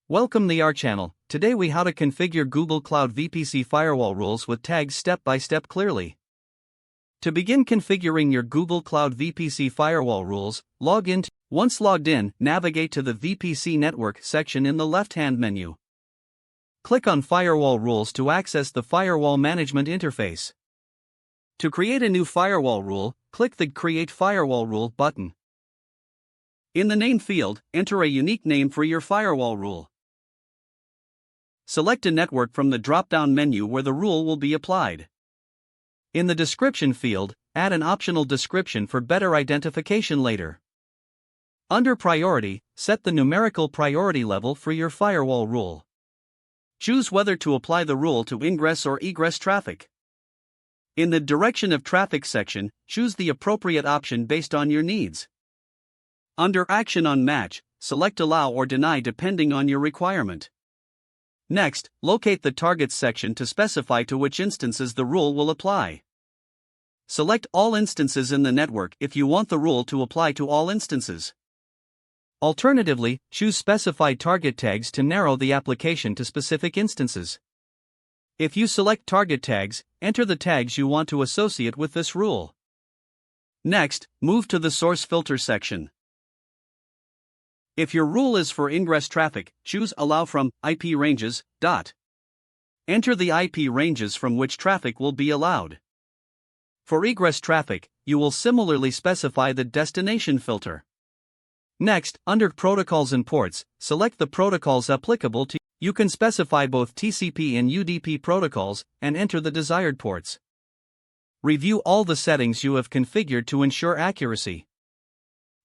Welcome to our channel. Today we how to configure Google Cloud VPC firewall rules with tags step by step clearly. To begin configuring your Google Cloud VPC firewall rules, log in. Once logged in, navigate to the VPC network section in the left-hand menu. Click on Firewall Rules to access the Firewall Management interface. To create a new firewall rule, click the Create Firewall Rule button. In the name field, enter a unique name for your firewall rule. Select a network from the drop-down menu where the rule will be applied. In the description field, add an optional description for better identification later. Under Priority, set the numerical priority level for your firewall rule. Choose whether to apply the rule to ingress or egress traffic. In the Direction of Traffic section, choose the appropriate option based on your needs. Under Action on Match, select Allow or Deny depending on your requirement. Next, locate the Targets section to specify to which instances the rule will apply. Select all instances in the network if you want the rule to apply to all instances. Alternatively, choose Specified Target Tags to narrow the application to specific instances. If you select target tags, enter the tags you want to associate with this rule. Next, move to the Source Filter section. If your rule is for ingress traffic, choose Allow from IP ranges. Enter the IP ranges from which traffic will be allowed. For egress traffic, you will similarly specify the destination filter. Next, under Protocols and Ports, select the protocols applicable to you. You can specify both TCP and UDP protocols and enter the desired ports. Review all the settings you have configured to ensure accuracy.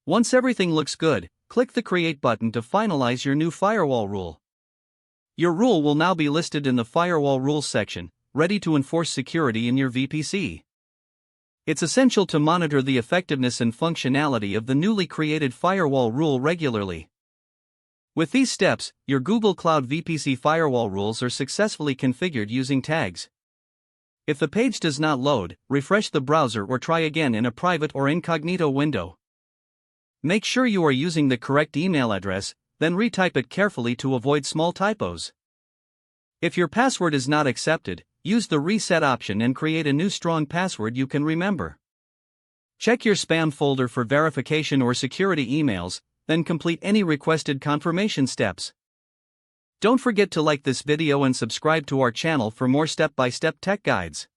Once everything looks good, click the Create button to finalize your new firewall rule. Your rule will now be listed in the Firewall Rules section, ready to enforce security in your VPC. It's essential to monitor the effectiveness and functionality of the newly created firewall rule regularly. With these steps, your Google Cloud VPC firewall rules are successfully configured using tags. If the page does not load, refresh the browser or try again in a private or incognito window. Make sure you are using the correct email address, then retype it carefully to avoid small typos. If your password is not accepted, use the Reset option and create a new strong password you can remember. Check your spam folder for verification or security emails, then complete any requested confirmation steps. Don't forget to like this video and subscribe to our channel for more step-by-step tech guides.